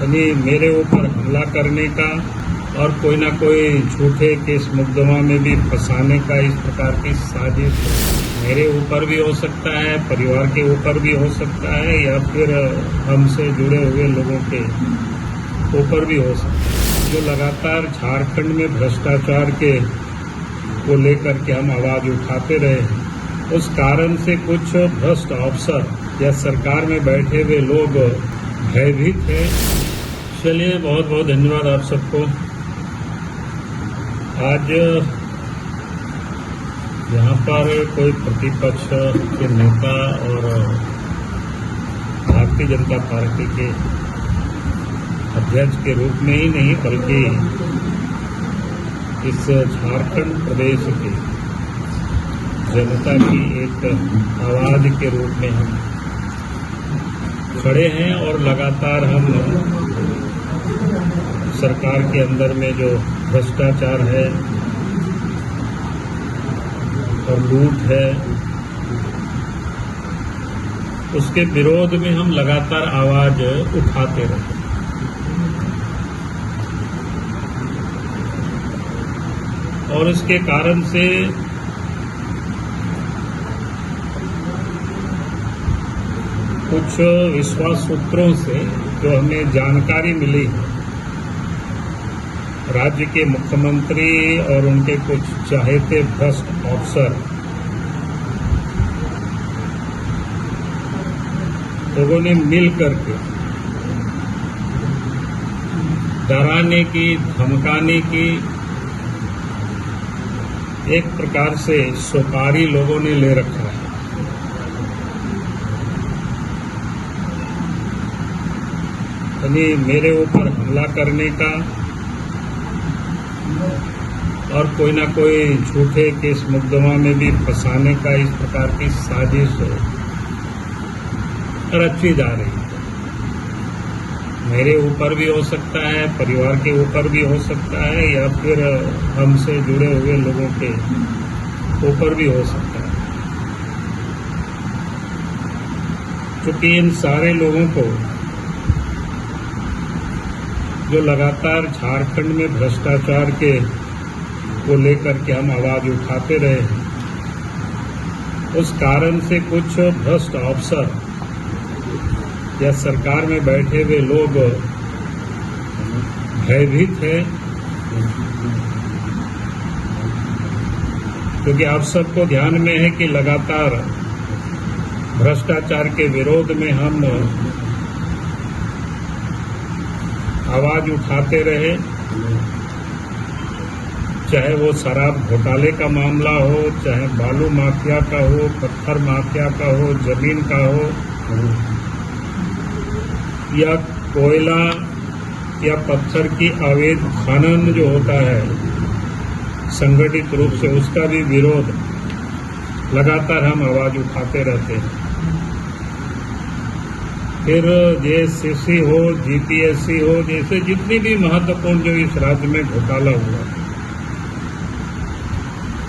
यानी मेरे ऊपर हमला करने का और कोई ना कोई झूठे केस मुकदमा में भी फंसाने का इस प्रकार की साजिश मेरे ऊपर भी हो सकता है, परिवार के ऊपर भी हो सकता है, या फिर हमसे जुड़े हुए लोगों के ऊपर भी हो सकता है। जो लगातार झारखंड में भ्रष्टाचार के को लेकर के हम आवाज उठाते रहे हैं, उस कारण से कुछ भ्रष्ट अफसर या सरकार में बैठे हुए लोग भयभीत हैं। चलिए, बहुत बहुत धन्यवाद आप सबको। आज यहाँ पर कोई प्रतिपक्ष के नेता और भारतीय जनता पार्टी के अध्यक्ष के रूप में ही नहीं, बल्कि इस झारखंड प्रदेश की जनता की एक आवाज के रूप में हम खड़े हैं और लगातार हम सरकार के अंदर में जो भ्रष्टाचार है और लूट है, उसके विरोध में हम लगातार आवाज उठाते रहे। और इसके कारण से कुछ विश्वास सूत्रों से जो हमें जानकारी मिली, राज्य के मुख्यमंत्री और उनके कुछ चाहते भ्रष्ट अफसर लोगों ने मिल करके डराने की, धमकाने की एक प्रकार से सुपारी लोगों ने ले रखा है। यानी मेरे ऊपर हमला करने का और कोई ना कोई झूठे केस मुकदमा में भी फंसाने का इस प्रकार की साजिश रची जा रही है। मेरे ऊपर भी हो सकता है, परिवार के ऊपर भी हो सकता है, या फिर हमसे जुड़े हुए लोगों के ऊपर भी हो सकता है। क्योंकि इन सारे लोगों को जो लगातार झारखंड में भ्रष्टाचार के को लेकर के हम आवाज उठाते रहे हैं, उस कारण से कुछ भ्रष्ट अफसर या सरकार में बैठे हुए लोग भयभीत हैं। क्योंकि आप सबको ध्यान में है कि लगातार भ्रष्टाचार के विरोध में हम आवाज उठाते रहे, चाहे वो शराब घोटाले का मामला हो, चाहे बालू माफिया का हो, पत्थर माफिया का हो, जमीन का हो, या कोयला या पत्थर की अवैध खनन जो होता है संगठित रूप से, उसका भी विरोध लगातार हम आवाज उठाते रहते हैं। फिर जेएससीसी हो, जीपीएससी हो, जैसे जितनी भी महत्वपूर्ण जो इस राज्य में घोटाला हुआ,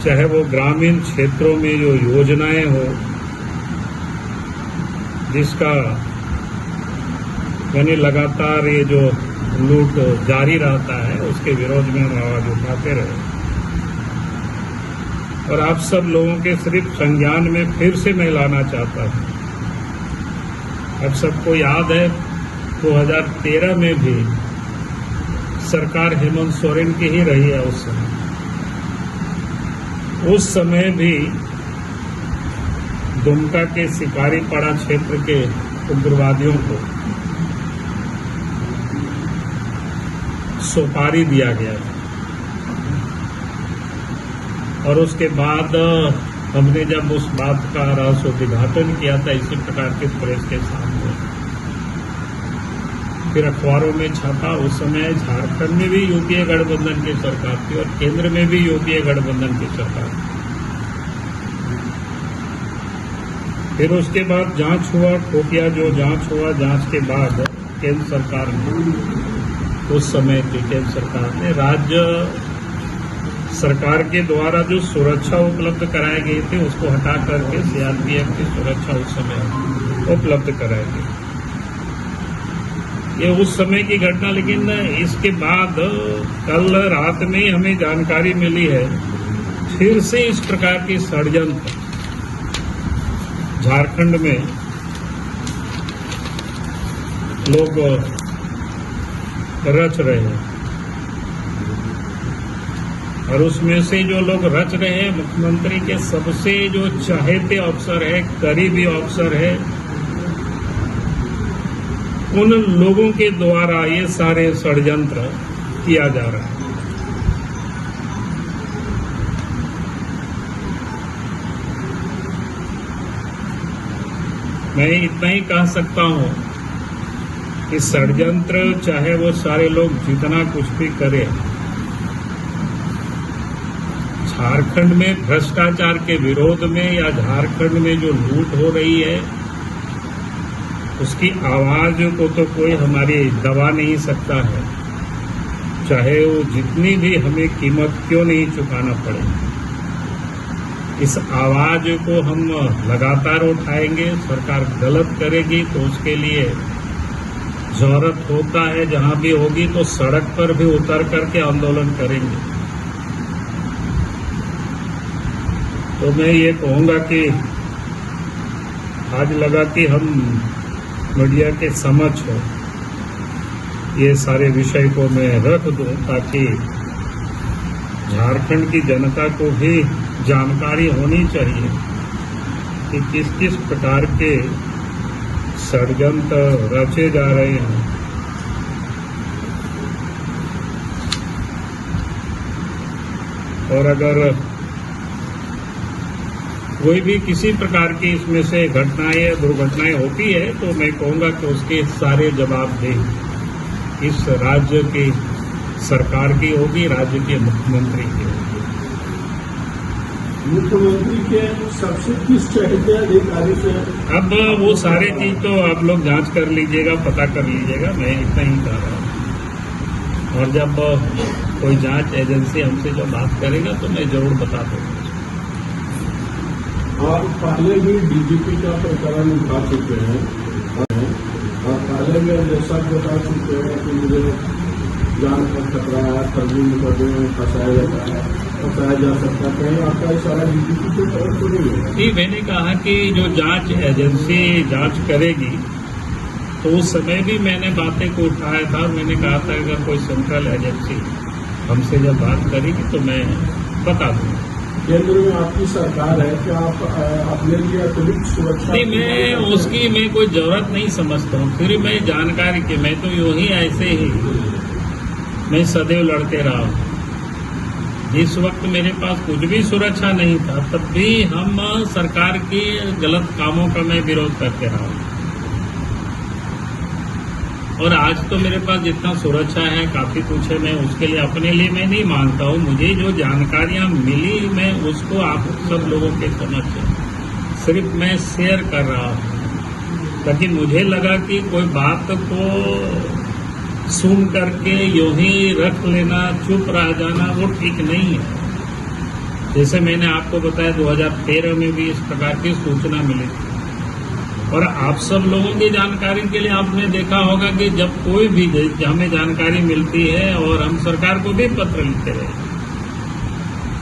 चाहे वो ग्रामीण क्षेत्रों में जो योजनाएं हो, जिसका यानी लगातार ये जो लूट जारी रहता है, उसके विरोध में हम आवाज उठाते रहे। और आप सब लोगों के सिर्फ संज्ञान में फिर से मैं लाना चाहता हूं। अब सबको याद है 2013 में भी सरकार हेमंत सोरेन की ही रही है। उस समय भी दुमका के शिकारीपाड़ा क्षेत्र के उग्रवादियों को सुपारी दिया गया था। और उसके बाद हमने जब उस बात का रहस्योद्घाटन किया था इसी प्रकार के प्रेस के सामने, फिर अखबारों में छपा। उस समय झारखंड में भी यूपीए गठबंधन की सरकार थी और केंद्र में भी यूपीए गठबंधन की सरकार थी। फिर उसके बाद जांच हुआ, खुफिया जो जांच हुआ, जांच के बाद केंद्र सरकार ने, उस समय की केंद्र सरकार ने राज्य सरकार के द्वारा जो सुरक्षा उपलब्ध कराई गई थी उसको हटा करके सीआरपीएफ की सुरक्षा उस समय उपलब्ध कराई गई। ये उस समय की घटना, लेकिन इसके बाद कल रात में ही हमें जानकारी मिली है फिर से इस प्रकार की षड्यंत्र झारखंड में लोग रच रहे हैं। और उसमें से जो लोग रच रहे हैं, मुख्यमंत्री के सबसे जो चाहते अफसर है, करीबी अफसर है, उन लोगों के द्वारा ये सारे षड्यंत्र किया जा रहा है। मैं इतना ही कह सकता हूं कि षड्यंत्र चाहे वो सारे लोग जितना कुछ भी करें, झारखंड में भ्रष्टाचार के विरोध में या झारखंड में जो लूट हो रही है उसकी आवाज को तो कोई हमारी दबा नहीं सकता है, चाहे वो जितनी भी हमें कीमत क्यों नहीं चुकाना पड़े। इस आवाज को हम लगातार उठाएंगे। सरकार गलत करेगी तो उसके लिए जरूरत होता है, जहां भी होगी तो सड़क पर भी उतर करके आंदोलन करेंगे। तो मैं ये कहूंगा कि आज लगा कि हम मीडिया के समक्ष ये सारे विषय को मैं रख दूं ताकि झारखंड की जनता को भी जानकारी होनी चाहिए कि किस किस प्रकार के षड्यंत्र रचे जा रहे हैं। और अगर कोई भी किसी प्रकार की इसमें से घटनाएं या दुर्घटनाएं होती है तो मैं कहूंगा कि उसके सारे जवाबदेह इस राज्य की सरकार की होगी, राज्य के मुख्यमंत्री की होगी। मुख्यमंत्री के सबसे किस चहेते अधिकारी से? अब वो सारे चीज तो आप लोग जांच कर लीजिएगा, पता कर लीजिएगा, मैं इतना ही कह रहा हूँ। और जब कोई जांच एजेंसी हमसे जो बात करेगा तो मैं जरूर बता दूंगा। आप पहले भी डीजीपी का प्रकरण उठा चुके हैं और पहले में जैसा बता चुके हैं कि मुझे जान का खतरा है, फर्जी मुकदमे में फंसाया जा सकता है। कहीं आपका इशारा डीजीपी की तरफ तो नहीं है? जी, मैंने कहा कि जो जांच एजेंसी जांच करेगी तो उस समय भी मैंने बातें को उठाया था। मैंने कहा था अगर कोई सेंट्रल एजेंसी हमसे जब बात करेगी तो मैं बता दूंगा। केंद्र में आपकी सरकार है, क्या आप अपने लिए अतिरिक्त सुरक्षा? नहीं, मैं उसकी मैं कोई जरूरत नहीं समझता हूँ। फिर मैं जानकारी की, मैं तो यूं ही ऐसे ही मैं सदैव लड़ते रहा हूँ। जिस वक्त मेरे पास कुछ भी सुरक्षा नहीं था तब भी हम सरकार के गलत कामों का मैं विरोध करते रहा हूँ। और आज तो मेरे पास जितना सुरक्षा है काफी कुछ है, मैं उसके लिए अपने लिए मैं नहीं मांगता हूँ। मुझे जो जानकारियां मिली मैं उसको आप सब लोगों के समक्ष सिर्फ मैं शेयर कर रहा हूँ, ताकि मुझे लगा कि कोई बात को सुन करके यूं ही रख लेना, चुप रह जाना, वो ठीक नहीं है। जैसे मैंने आपको बताया 2013 में भी इस प्रकार की सूचना मिली थी। और आप सब लोगों की जानकारी के लिए आपने देखा होगा कि जब कोई भी हमें जानकारी मिलती है और हम सरकार को भी पत्र लिखते रहे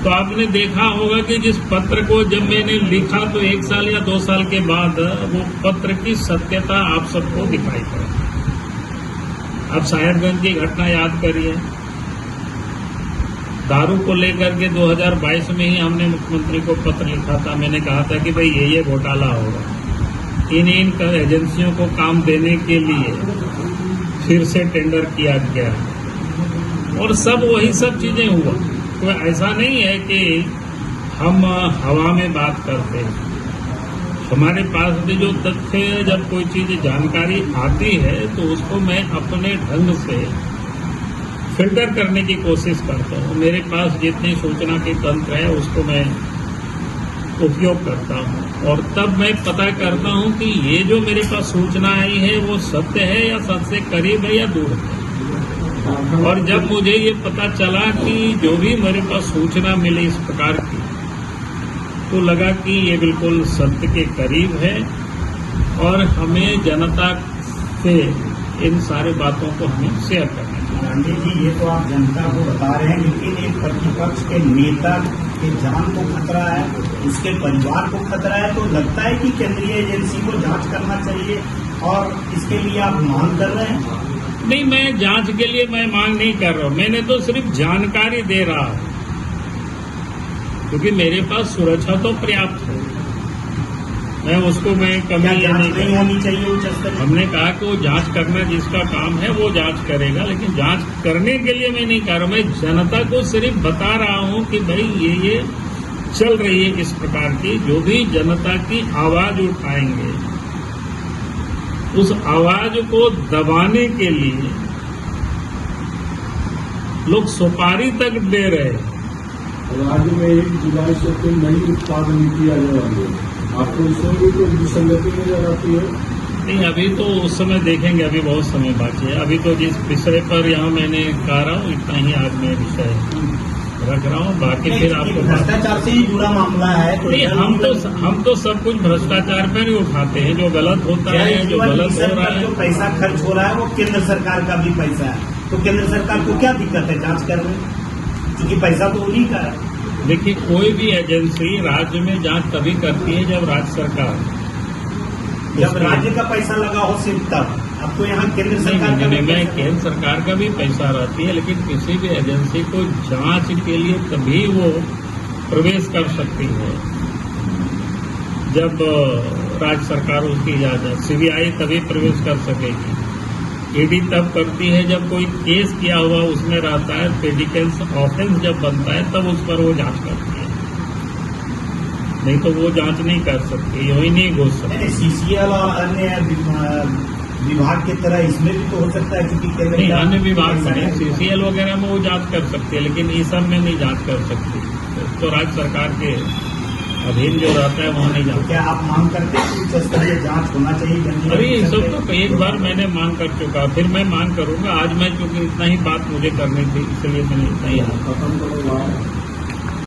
तो आपने देखा होगा कि जिस पत्र को जब मैंने लिखा तो 1 साल या 2 साल के बाद वो पत्र की सत्यता आप सबको दिखाई पड़ी। अब साहेबगंज की घटना याद करिए, दारू को लेकर के 2022 में ही हमने मुख्यमंत्री को पत्र लिखा था। मैंने कहा था कि भाई ये घोटाला होगा, इन एजेंसियों को काम देने के लिए फिर से टेंडर किया गया और सब वही सब चीजें हुआ। तो ऐसा नहीं है कि हम हवा में बात करते हैं। हमारे पास भी जो तथ्य, जब कोई चीज जानकारी आती है तो उसको मैं अपने ढंग से फिल्टर करने की कोशिश करता हूँ। मेरे पास जितनी सूचना के तंत्र है उसको मैं उपयोग करता हूँ और तब मैं पता करता हूँ कि ये जो मेरे पास सूचना आई है वो सत्य है या सत्य से करीब है या दूर है। और जब मुझे ये पता चला कि जो भी मेरे पास सूचना मिली इस प्रकार की, तो लगा कि ये बिल्कुल सत्य के करीब है और हमें जनता से इन सारी बातों को हमें शेयर करना चाहिए। गांधी जी, ये तो आप जनता को बता रहे हैं, लेकिन एक प्रतिपक्ष के नेता के जान को खतरा है, उसके परिवार को खतरा है, तो लगता है कि केंद्रीय एजेंसी को जांच करना चाहिए और इसके लिए आप मांग कर रहे हैं? नहीं, मैं जांच के लिए मैं मांग नहीं कर रहा हूं, मैंने तो सिर्फ जानकारी दे रहा हूं, क्योंकि मेरे पास सुरक्षा तो पर्याप्त है। मैं उसको मैं कमी क्या ये जांच नहीं नहीं कर। होनी चाहिए उच्च स्तरीय? हमने कहा कि वो जांच करना जिसका काम है वो जांच करेगा, लेकिन जांच करने के लिए मैं नहीं कर रहा, मैं जनता को सिर्फ बता रहा हूं कि भाई ये चल रही है इस प्रकार की। जो भी जनता की आवाज उठाएंगे, उस आवाज को दबाने के लिए लोग सुपारी तक दे रहे हैं। राज्य में 1 जुलाई से कोई नई उत्पाद नीति आने वाली है, आपको इसमें भी कोई विसंगति नजर आती है? नहीं, अभी तो उस समय देखेंगे, अभी बहुत समय बाकी है। अभी तो जिस विषय पर यहाँ मैंने कह रहा हूँ इतना ही आज मैं विषय रख रहा हूँ, बाकी फिर आपको भ्रष्टाचार से ही जुड़ा मामला है तो नहीं, हम तो सब कुछ भ्रष्टाचार पर ही उठाते हैं। जो गलत होता है, जो गलत हो रहा है, जो पैसा खर्च हो रहा है वो केंद्र सरकार का भी पैसा है, तो केंद्र सरकार को क्या दिक्कत है जांच करने, क्योंकि पैसा तो उन्हीं का है। देखिए, कोई भी एजेंसी राज्य में जांच तभी करती है जब राज्य सरकार, जब राज्य का पैसा लगा हो सिर्फ तब। अब तो यहाँ केंद्र सरकार का नहीं, भी मैं पैसा केंद्र सरकार का भी पैसा रहती है, लेकिन किसी भी एजेंसी को जांच के लिए तभी वो प्रवेश कर सकती है जब राज्य सरकार उसकी इजाजत। सीबीआई तभी प्रवेश कर सकेगी, ईडी तब करती है जब कोई केस किया हुआ उसमें रहता है, प्रेडिकेंस ऑफेंस जब बनता है तब उस पर वो जांच करती है, नहीं तो वो जांच नहीं कर सकती, वही नहीं घुस सकती। सीसीएल और अन्य विभाग की तरह इसमें भी तो हो सकता है, क्योंकि केंद्र नहीं, का अन्य विभाग में पैसा है। सीसीएल वगैरह में वो जांच कर सकती है, लेकिन इस सब में नहीं जांच कर सकती। तो राज्य सरकार के अधीन जो रहता है वहाँ नहीं तो जाता। क्या आप मांग करते हैं कि उच्च स्तरीय जांच होना चाहिए? अभी ये सब तो एक बार मैंने मांग कर चुका, फिर मैं मांग करूंगा। आज मैं क्योंकि इतना ही बात मुझे करनी थी, इसलिए मैंने इतना ही खत्म करो।